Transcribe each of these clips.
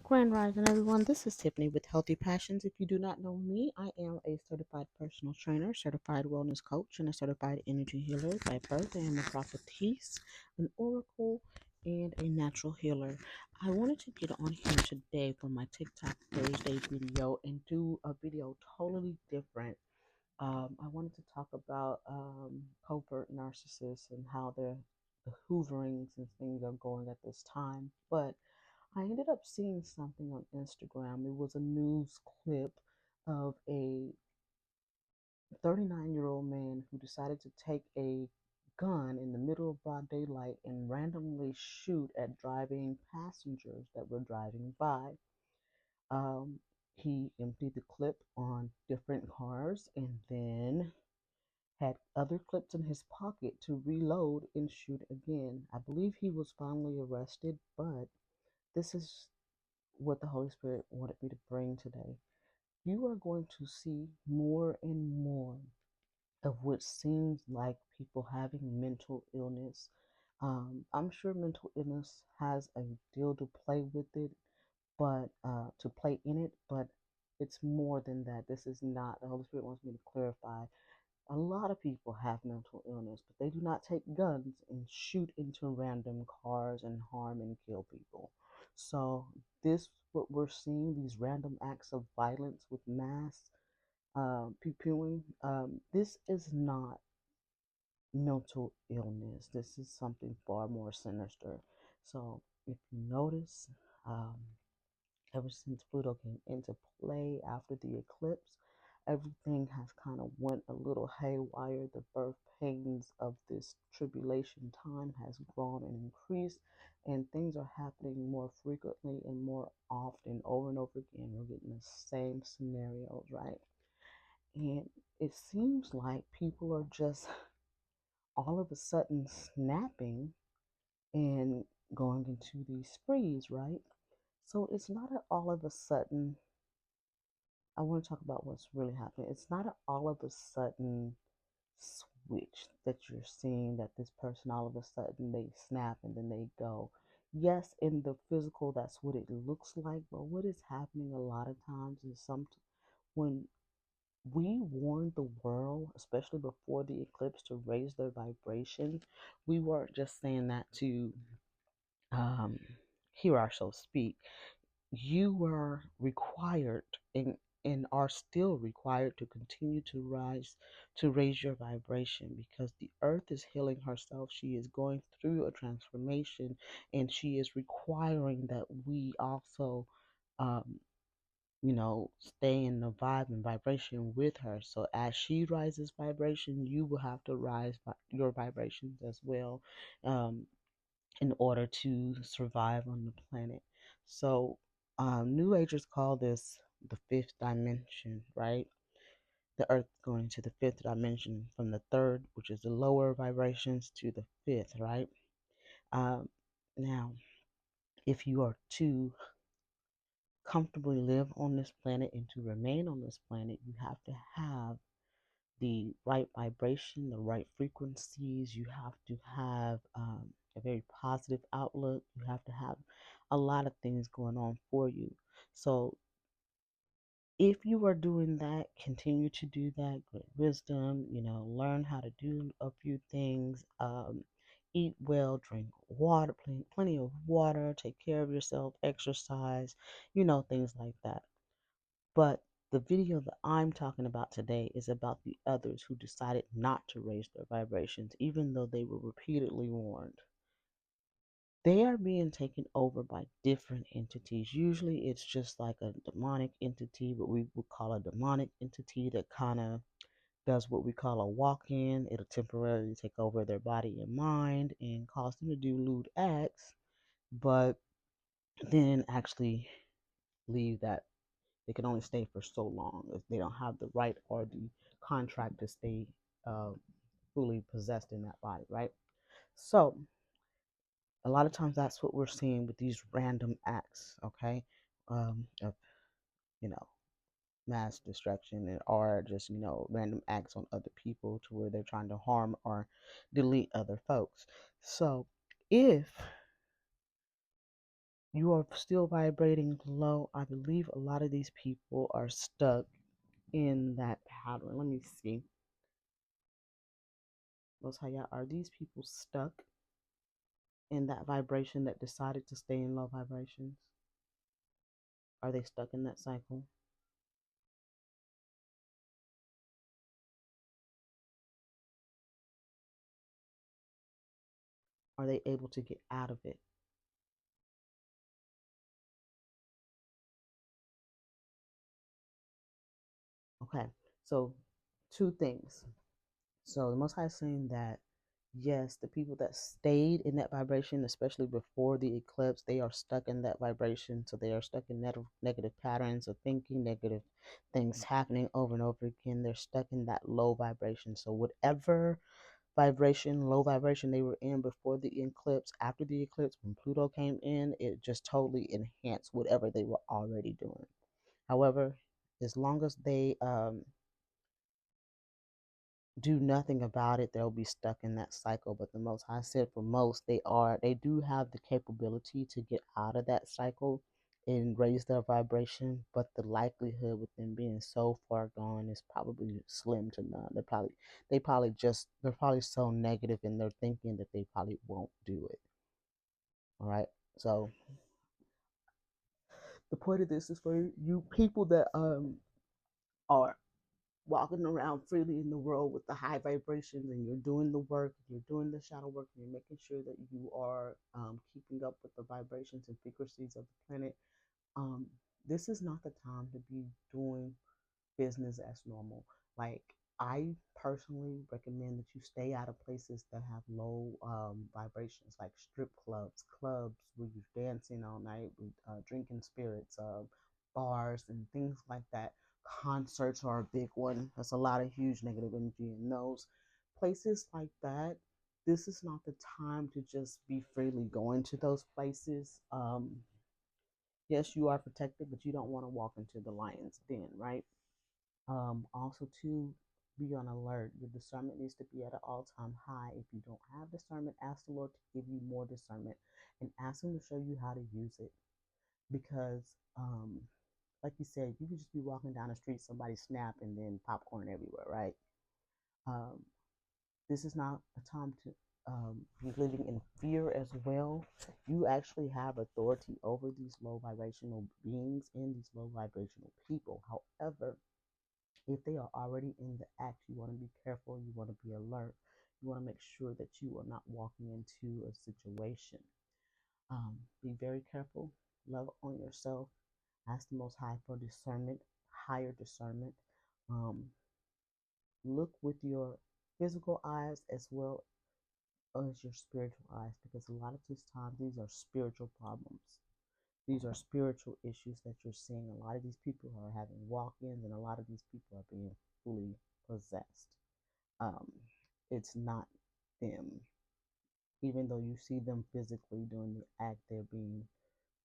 Grand Rising, everyone. This is Tiffany with Healthy Passions. If you do not know me, I am a certified personal trainer, certified wellness coach, and a certified energy healer. By birth, I am a prophetess, an oracle, and a natural healer. I wanted to get on here today for my TikTok Thursday video and do a video totally different. I wanted to talk about covert narcissists and how the hooverings and things are going at this time, but I ended up seeing something on Instagram. It was a news clip of a 39-year-old man who decided to take a gun in the middle of broad daylight and randomly shoot at driving passengers that were driving by. Um, he emptied the clip on different cars and then had other clips in his pocket to reload and shoot again. I believe he was finally arrested, but this is what the Holy Spirit wanted me to bring today. You are going to see more and more of what seems like people having mental illness. I'm sure mental illness has a deal to play with it, but to play in it, but it's more than that. This is not, the Holy Spirit wants me to clarify. A lot of people have mental illness, but they do not take guns and shoot into random cars and harm and kill people. So this, what we're seeing, these random acts of violence with mass pew-pewing, this is not mental illness. This is something far more sinister. So if you notice, um, ever since Pluto came into play after the eclipse, everything has kind of went a little haywire. The birth pains of this tribulation time has grown and increased, and things are happening more frequently and more often over and over again. We're getting the same scenarios, right? And it seems like people are just all of a sudden snapping and going into these sprees, right? So it's not all of a sudden. I want to talk about what's really happening. It's not all of a sudden switch that you're seeing that this person all of a sudden they snap and then they go. Yes, in the physical, that's what it looks like, but what is happening a lot of times is when we warned the world, especially before the eclipse, to raise their vibration. We weren't just saying that to um, hear ourselves speak. You were required and are still required to continue to raise your vibration, because the earth is healing herself. She is going through a transformation, and she is requiring that we also um, stay in the vibe and vibration with her. So as she rises vibration, you will have to rise your vibrations as well, um, in order to survive on the planet. So, New Agers call this the fifth dimension, right? The Earth going to the fifth dimension from the third, which is the lower vibrations, to the fifth, right? Um, Now, if you are to comfortably live on this planet and to remain on this planet, you have to have the right vibration, the right frequencies. You have to have a very positive outlook. You have to have a lot of things going on for you. So, if you are doing that, continue to do that. Great wisdom, learn how to do a few things. Eat well, drink water, plenty of water, take care of yourself, exercise, things like that. But the video that I'm talking about today is about the others who decided not to raise their vibrations, even though they were repeatedly warned. They are being taken over by different entities. Usually it's just like a demonic entity, what we would call a demonic entity that kind of does what we call a walk in. It'll temporarily take over their body and mind and cause them to do lewd acts, but then actually leave that. They can only stay for so long if they don't have the right or the contract to stay uh, fully possessed in that body, right? So a lot of times that's what we're seeing with these random acts, okay, of you know mass destruction, or just random acts on other people to where they're trying to harm or delete other folks. So if you are still vibrating low. I believe a lot of these people are stuck in that pattern. Let me see. Most High, are these people stuck in that vibration that decided to stay in low vibrations? Are they stuck in that cycle? Are they able to get out of it? Okay, so two things. So the Most High is saying that yes, the people that stayed in that vibration, especially before the eclipse, they are stuck in that vibration. So they are stuck in negative patterns of thinking, negative things happening over and over again. They're stuck in that low vibration. So whatever vibration, low vibration they were in before the eclipse, after the eclipse, when Pluto came in, it just totally enhanced whatever they were already doing. However, as long as they do nothing about it, they'll be stuck in that cycle. But the Most High said for most, they do have the capability to get out of that cycle and raise their vibration, but the likelihood with them being so far gone is probably slim to none. They're probably so negative in their thinking that they probably won't do it. All right. So the point of this is for you people that are walking around freely in the world with the high vibrations, and you're doing the work, you're doing the shadow work, and you're making sure that you are keeping up with the vibrations and frequencies of the planet. um, this is not the time to be doing business as normal. Like, I personally recommend that you stay out of places that have low vibrations, like strip clubs, clubs where you're dancing all night with drinking spirits, bars, and things like that. Concerts are a big one. That's a lot of huge negative energy in those places like that. This is not the time to just be freely going to those places. Yes, you are protected, but you don't want to walk into the lion's den, right? Also, to be on alert. Your discernment needs to be at an all-time high. If you don't have discernment, ask the Lord to give you more discernment, and ask Him to show you how to use it. Because, like you said, you could just be walking down the street, somebody snap, and then popcorn everywhere, right? Um, this is not a time to be living in fear as well. You actually have authority over these low vibrational beings and these low vibrational people. However, if they are already in the act, you want to be careful, you want to be alert, you want to make sure that you are not walking into a situation. Be very careful, love on yourself, ask the Most High for discernment, higher discernment. Um, look with your physical eyes as well as your spiritual eyes, because a lot of this time these are spiritual problems. These are spiritual issues that you're seeing. A lot of these people are having walk-ins, and a lot of these people are being fully possessed. Um, it's not them. Even though you see them physically doing the act, they're being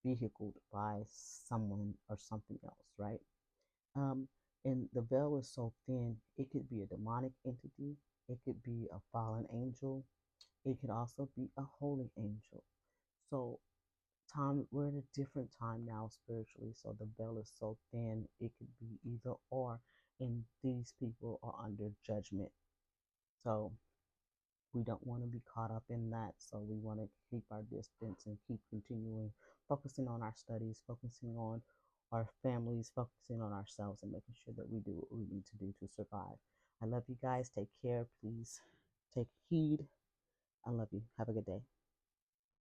vehicled by someone or something else, right? Um, and the veil is so thin, it could be a demonic entity, it could be a fallen angel, it could also be a holy angel. So we're in a different time now spiritually, so the veil is so thin, it could be either or, and these people are under judgment. So we don't want to be caught up in that. So we want to keep our distance and keep continuing focusing on our studies, focusing on our families, focusing on ourselves, and making sure that we do what we need to do to survive. I love you guys. Take care. Please take heed. I love you. Have a good day.